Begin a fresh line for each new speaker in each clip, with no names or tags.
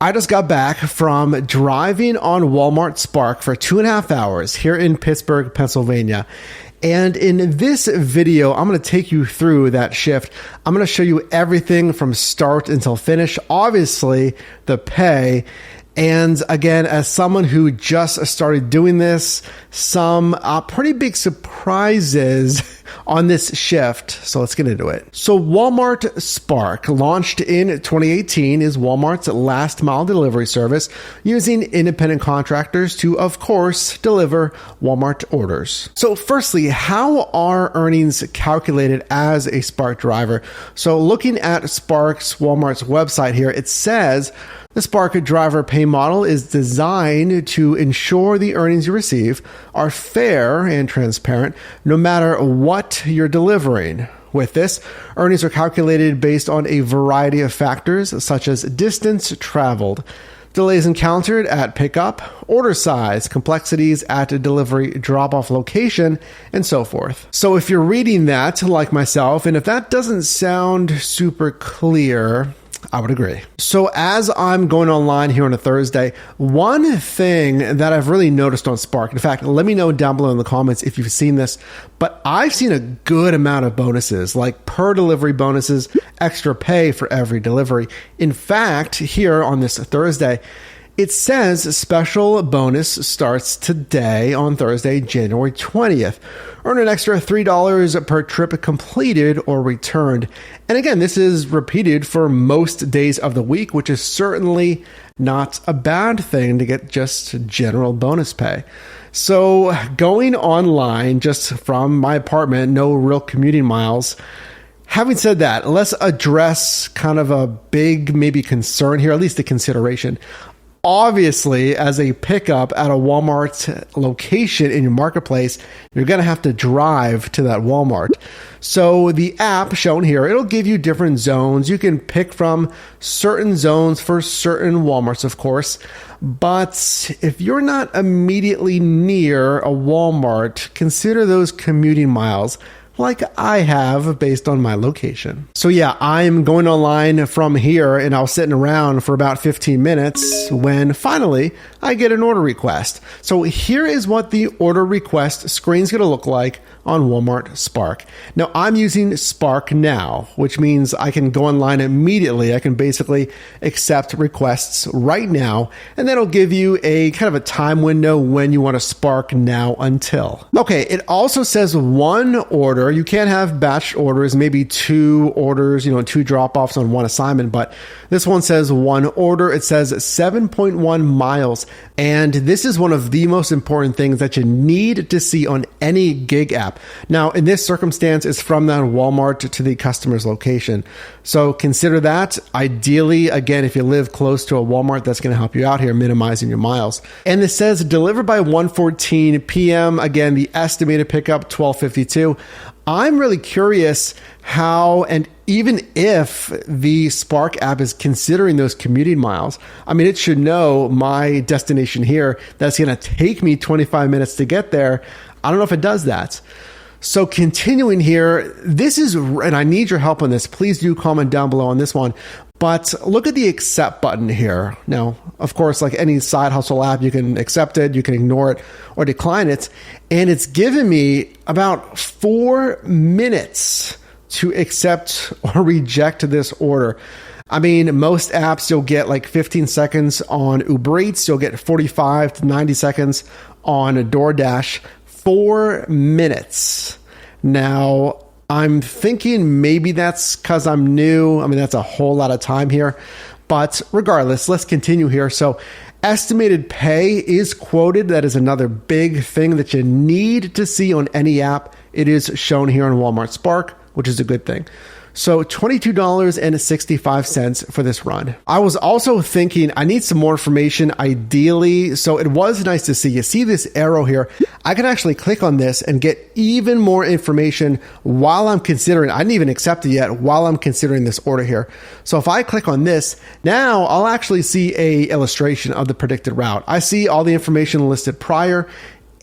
I just got back from driving on Walmart Spark for 2.5 hours here in Pittsburgh, Pennsylvania. And in this video, I'm going to take you through that shift. I'm going to show you everything from start until finish, obviously the pay. And again, as someone who just started doing this, some pretty big surprises on this shift. So let's get into it. So Walmart Spark, launched in 2018, is Walmart's last mile delivery service using independent contractors to, of course, deliver Walmart orders. So firstly, how are earnings calculated as a Spark driver? So looking at Walmart's website here, it says the Spark driver pay model is designed to ensure the earnings you receive are fair and transparent, no matter what you're delivering. With this, earnings are calculated based on a variety of factors, such as distance traveled, delays encountered at pickup, order size, complexities at a delivery drop-off location, and so forth. So if you're reading that, like myself, and if that doesn't sound super clear, I would agree. So as I'm going online here on a Thursday, one thing that I've really noticed on Spark, in fact, let me know down below in the comments if you've seen this, but I've seen a good amount of bonuses, like per delivery bonuses, extra pay for every delivery. In fact, here on this Thursday, it says special bonus starts today on Thursday, January 20th. Earn an extra $3 per trip completed or returned. And again, this is repeated for most days of the week, which is certainly not a bad thing to get just general bonus pay. So going online just from my apartment, no real commuting miles. Having said that, let's address kind of a big maybe concern here, at least a consideration. Obviously, as a pickup at a Walmart location in your marketplace, you're going to have to drive to that Walmart. So the app shown here, it'll give you different zones. You can pick from certain zones for certain Walmarts, of course. But if you're not immediately near a Walmart, consider those commuting miles, like I have based on my location. So yeah, I'm going online from here and I was sitting around for about 15 minutes when finally I get an order request. So here is what the order request screen is going to look like on Walmart Spark. Now I'm using Spark Now, which means I can go online immediately. I can basically accept requests right now, and then it'll give you a kind of a time window when you want to Spark Now until. Okay, it also says one order. You can't have batch orders, maybe two orders, two drop-offs on one assignment, but this one says one order. It says 7.1 miles. And this is one of the most important things that you need to see on any gig app. Now, in this circumstance, it's from that Walmart to the customer's location. So consider that. Ideally, again, if you live close to a Walmart, that's going to help you out here, minimizing your miles. And it says delivered by 1:14 p.m. Again, the estimated pickup 12:52. I'm really curious how, and even if the Spark app is considering those commuting miles, I mean, it should know my destination here. That's going to take me 25 minutes to get there. I don't know if it does that. So continuing here, this is, and I need your help on this. Please do comment down below on this one. But look at the accept button here. Now, of course, like any side hustle app, you can accept it, you can ignore it or decline it. And it's given me about 4 minutes to accept or reject this order. I mean, most apps you'll get like 15 seconds on Uber Eats, you'll get 45 to 90 seconds on DoorDash. 4 minutes. Now, I'm thinking maybe that's because I'm new. I mean, that's a whole lot of time here. But regardless, let's continue here. So estimated pay is quoted. That is another big thing that you need to see on any app. It is shown here on Walmart Spark, which is a good thing. So $22.65 for this run. I was also thinking I need some more information ideally. So it was nice to see, you see this arrow here. I can actually click on this and get even more information while I'm considering. I didn't even accept it yet while I'm considering this order here. So if I click on this, now I'll actually see a illustration of the predicted route. I see all the information listed prior.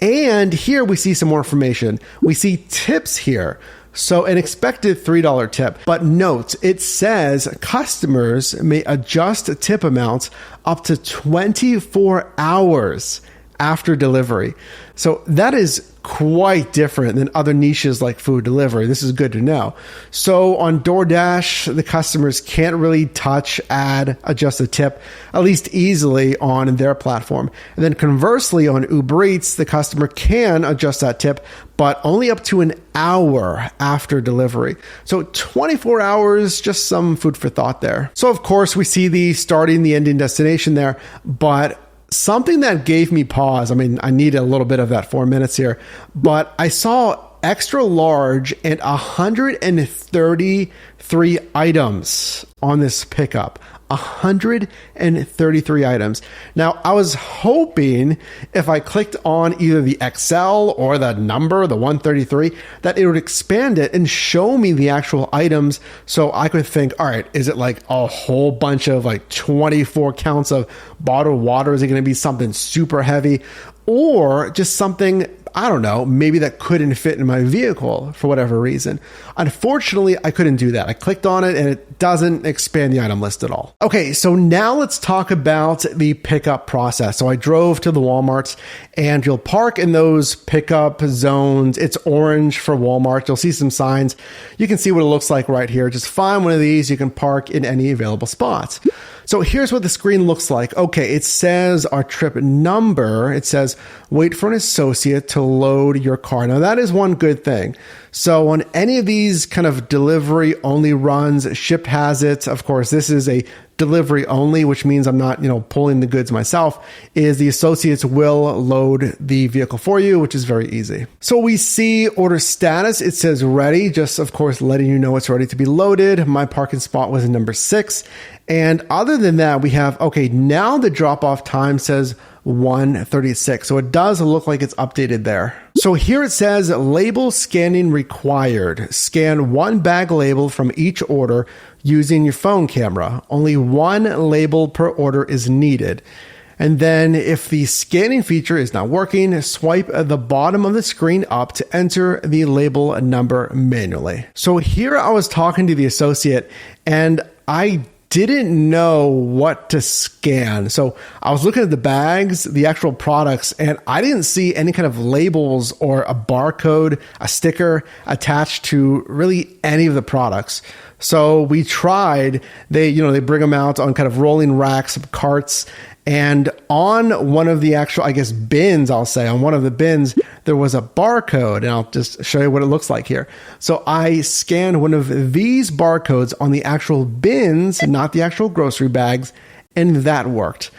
And here we see some more information. We see tips here. So an expected $3 tip. But note, it says customers may adjust tip amounts up to 24 hours after delivery. So that is quite different than other niches like food delivery. This is good to know. So on DoorDash, the customers can't really touch, add, adjust the tip, at least easily on their platform. And then conversely, on Uber Eats, the customer can adjust that tip, but only up to an hour after delivery. So 24 hours, just some food for thought there. So of course, we see the starting, the ending destination there, but something that gave me pause, I mean, I need a little bit of that 4 minutes here, but I saw extra large and 133 items on this pickup. 133 items. Now, I was hoping if I clicked on either the XL or the number, the 133, that it would expand it and show me the actual items so I could think, all right, is it like a whole bunch of like 24 counts of bottled water? Is it going to be something super heavy? Or just something, I don't know, maybe that couldn't fit in my vehicle for whatever reason. Unfortunately, I couldn't do that. I clicked on it and it doesn't expand the item list at all. Okay, so now let's talk about the pickup process. So I drove to the Walmarts, and you'll park in those pickup zones. It's orange for Walmart. You'll see some signs. You can see what it looks like right here. Just find one of these. You can park in any available spots. So here's what the screen looks like. Okay, it says our trip number. It says wait for an associate to load your car. Now that is one good thing. So on any of these kind of delivery only runs, Shipt has it. Of course, this is a delivery only, which means I'm not, pulling the goods myself, is the associates will load the vehicle for you, which is very easy. So we see order status. It says ready, just of course, letting you know it's ready to be loaded. My parking spot was number 6. And other than that, we have, okay, now the drop off time says 1:36. So it does look like it's updated there. So here it says label scanning required. Scan one bag label from each order using your phone camera. Only one label per order is needed. And then if the scanning feature is not working, swipe at the bottom of the screen up to enter the label number manually. So here I was talking to the associate and I didn't know what to scan. So I was looking at the bags, the actual products, and I didn't see any kind of labels or a barcode, a sticker attached to really any of the products. So we tried, they bring them out on kind of rolling racks of carts. And on one of the actual, bins, on one of the bins, there was a barcode, and I'll just show you what it looks like here. So I scanned one of these barcodes on the actual bins, not the actual grocery bags, and that worked.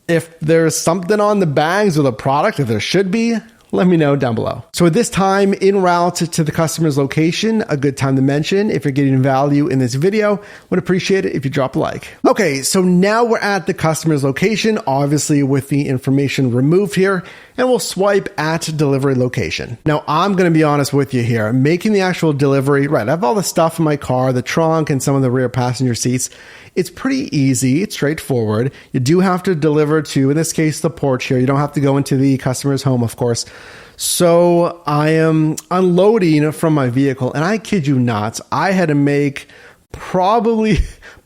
If there's something on the bags or the product, if there should be, let me know down below. So at this time, en route to the customer's location, a good time to mention, if you're getting value in this video, would appreciate it if you drop a like. Okay, so now we're at the customer's location, obviously with the information removed here, and we'll swipe at delivery location. Now, I'm going to be honest with you here. Making the actual delivery, right, I have all the stuff in my car, the trunk and some of the rear passenger seats. It's pretty easy. It's straightforward. You do have to deliver to, in this case, the porch here. You don't have to go into the customer's home, of course. So I am unloading from my vehicle, and I kid you not, I had to make probably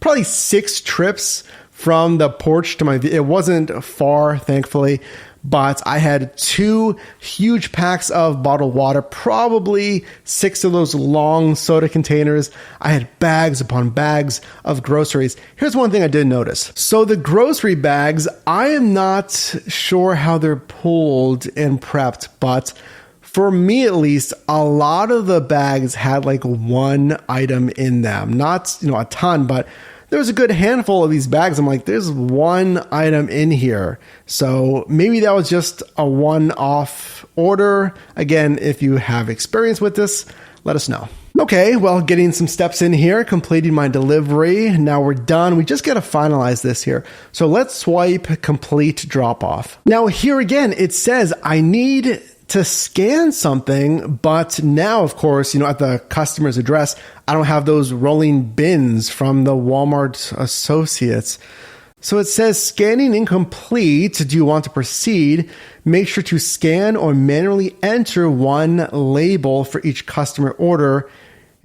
6 trips from the porch to my vehicle. It wasn't far, thankfully, but I had 2 huge packs of bottled water, probably 6 of those long soda containers. I had bags upon bags of groceries. Here's one thing I did notice. So the grocery bags, I am not sure how they're pulled and prepped, but for me at least, a lot of the bags had like one item in them. Not, a ton, but there was a good handful of these bags. I'm like, there's one item in here. So maybe that was just a one-off order. Again, if you have experience with this, let us know. Okay, well, getting some steps in here, completing my delivery. Now we're done. We just got to finalize this here. So let's swipe complete drop off. Now here again, it says I need to scan something, but now, of course, at the customer's address, I don't have those rolling bins from the Walmart associates. So it says scanning incomplete. Do you want to proceed? Make sure to scan or manually enter one label for each customer order.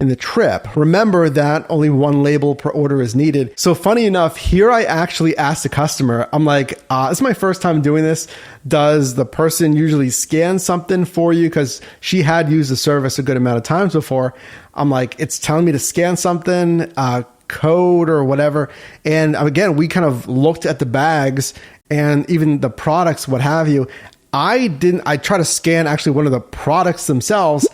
in the trip. Remember that only one label per order is needed. So funny enough, here I actually asked the customer, I'm like, this is my first time doing this. Does the person usually scan something for you? Because she had used the service a good amount of times before. I'm like, it's telling me to scan something, code or whatever. And again, we kind of looked at the bags and even the products, what have you. I tried to scan actually one of the products themselves.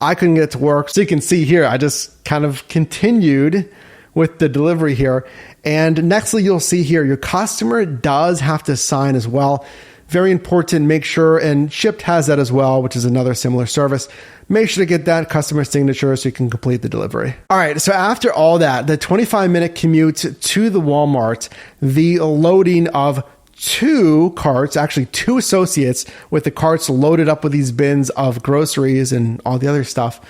I couldn't get it to work. So you can see here, I just kind of continued with the delivery here. And nextly, you'll see here, your customer does have to sign as well. Very important, make sure, and Shipt has that as well, which is another similar service. Make sure to get that customer signature so you can complete the delivery. All right, so after all that, the 25-minute commute to the Walmart, the loading of two carts, actually two associates with the carts loaded up with these bins of groceries and all the other stuff,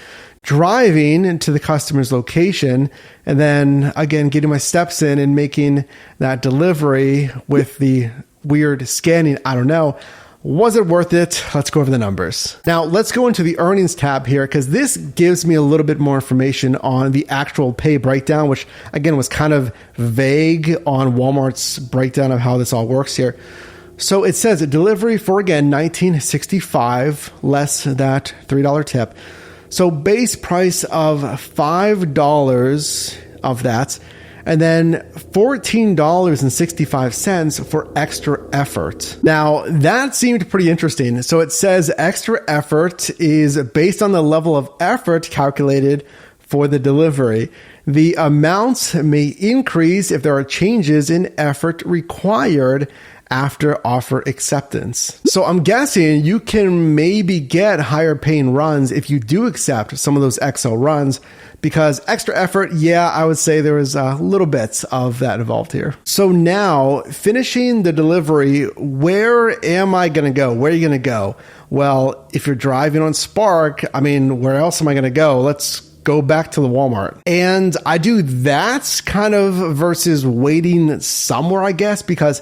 driving into the customer's location, and then again, getting my steps in and making that delivery with the weird scanning. I don't know. Was it worth it? Let's go over the numbers. Now, let's go into the earnings tab here because this gives me a little bit more information on the actual pay breakdown, which again was kind of vague on Walmart's breakdown of how this all works here. So it says a delivery for, again, $19.65 less that $3 tip. So base price of $5 of that, and then $14.65 for extra effort. Now, that seemed pretty interesting. So it says extra effort is based on the level of effort calculated for the delivery. The amount may increase if there are changes in effort required after offer acceptance. So I'm guessing you can maybe get higher paying runs if you do accept some of those XL runs, because extra effort, yeah, I would say there was a little bit of that involved here. So now finishing the delivery, where am I going to go? Where are you going to go? Well, if you're driving on Spark, I mean, where else am I going to go? Let's go back to the Walmart. And I do that kind of versus waiting somewhere, I guess, because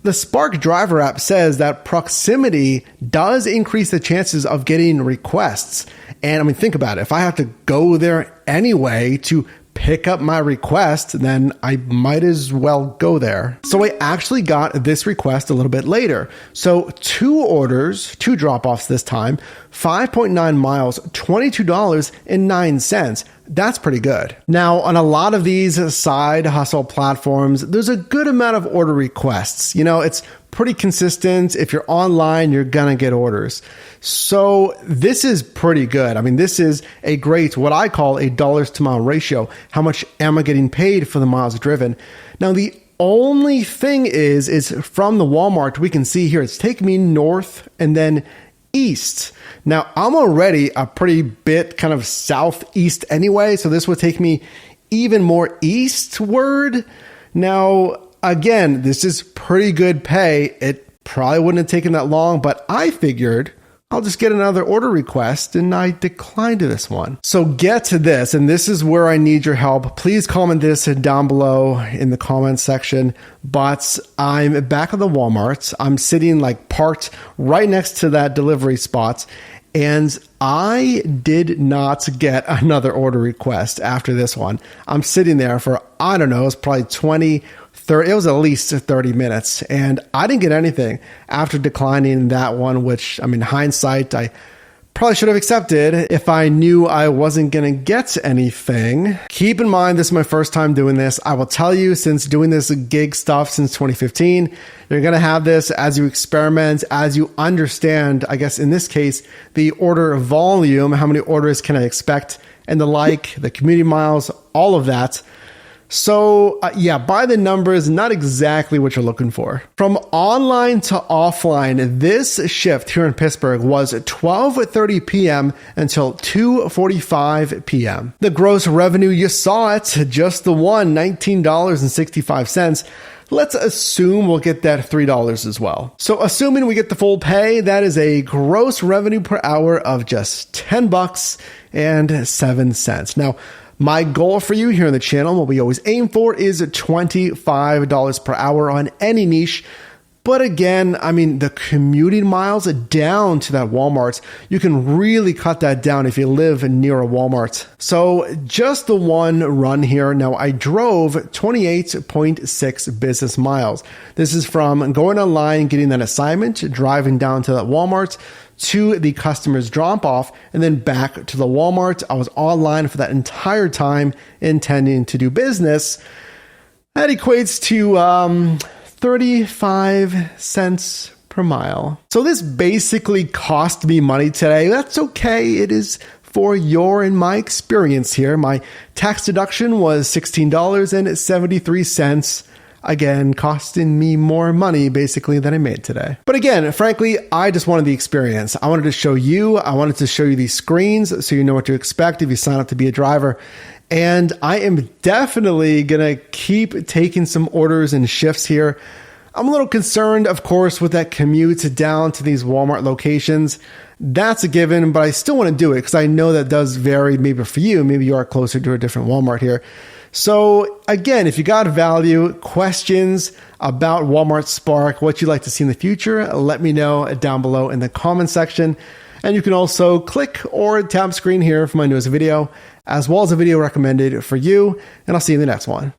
the Spark driver app says that proximity does increase the chances of getting requests. And I mean, think about it. If I have to go there anyway to pick up my request, then I might as well go there. So I actually got this request a little bit later. So 2 orders, 2 drop-offs this time, 5.9 miles, $22.09. That's pretty good. Now, on a lot of these side hustle platforms, there's a good amount of order requests. You know, it's pretty consistent. If you're online, you're gonna get orders. So this is pretty good. I mean, this is a great, what I call a dollars to mile ratio. How much am I getting paid for the miles driven? Now, the only thing is from the Walmart, we can see here, it's taking me north and then east. Now, I'm already a pretty bit kind of southeast anyway, so this would take me even more eastward. Now, again, this is pretty good pay. It probably wouldn't have taken that long, but I figured I'll just get another order request, and I declined this one. So get to this, and this is where I need your help. Please comment this down below in the comments section. But I'm back at the Walmart. I'm sitting like parked right next to that delivery spot, and I did not get another order request after this one. I'm sitting there for, I don't know, it's probably 20, 30, it was at least 30 minutes, and I didn't get anything after declining that one, which, I mean, hindsight, I probably should have accepted if I knew I wasn't going to get anything. Keep in mind, this is my first time doing this. I will tell you, since doing this gig stuff since 2015, you're going to have this as you experiment, as you understand, I guess in this case, the order volume, how many orders can I expect, and the like, the community miles, all of that. So yeah, by the numbers, not exactly what you're looking for. From online to offline, this shift here in Pittsburgh was 12:30 p.m. until 2:45 p.m. The gross revenue, you saw it, just the one, $19.65. Let's assume we'll get that $3 as well. So assuming we get the full pay, that is a gross revenue per hour of just $10.07. Now, my goal for you here on the channel, what we always aim for, is $25 per hour on any niche. But again, I mean, the commuting miles down to that Walmart, you can really cut that down if you live near a Walmart. So just the one run here. Now I drove 28.6 business miles. This is from going online, getting that assignment, driving down to that Walmart, to the customer's drop off, and then back to the Walmart. I was online for that entire time intending to do business. That equates to 35 cents per mile. So this basically cost me money today. That's okay. It is for your and my experience here. My tax deduction was $16.73. Again, costing me more money basically than I made today. But again, frankly, I just wanted the experience. I wanted to show you. I wanted to show you these screens so you know what to expect if you sign up to be a driver. And I am definitely going to keep taking some orders and shifts here. I'm a little concerned, of course, with that commute down to these Walmart locations. That's a given, but I still want to do it because I know that does vary maybe for you. Maybe you are closer to a different Walmart here. So again, if you got value, questions about Walmart Spark, what you'd like to see in the future, let me know down below in the comment section. And you can also click or tap screen here for my newest video, as well as a video recommended for you. And I'll see you in the next one.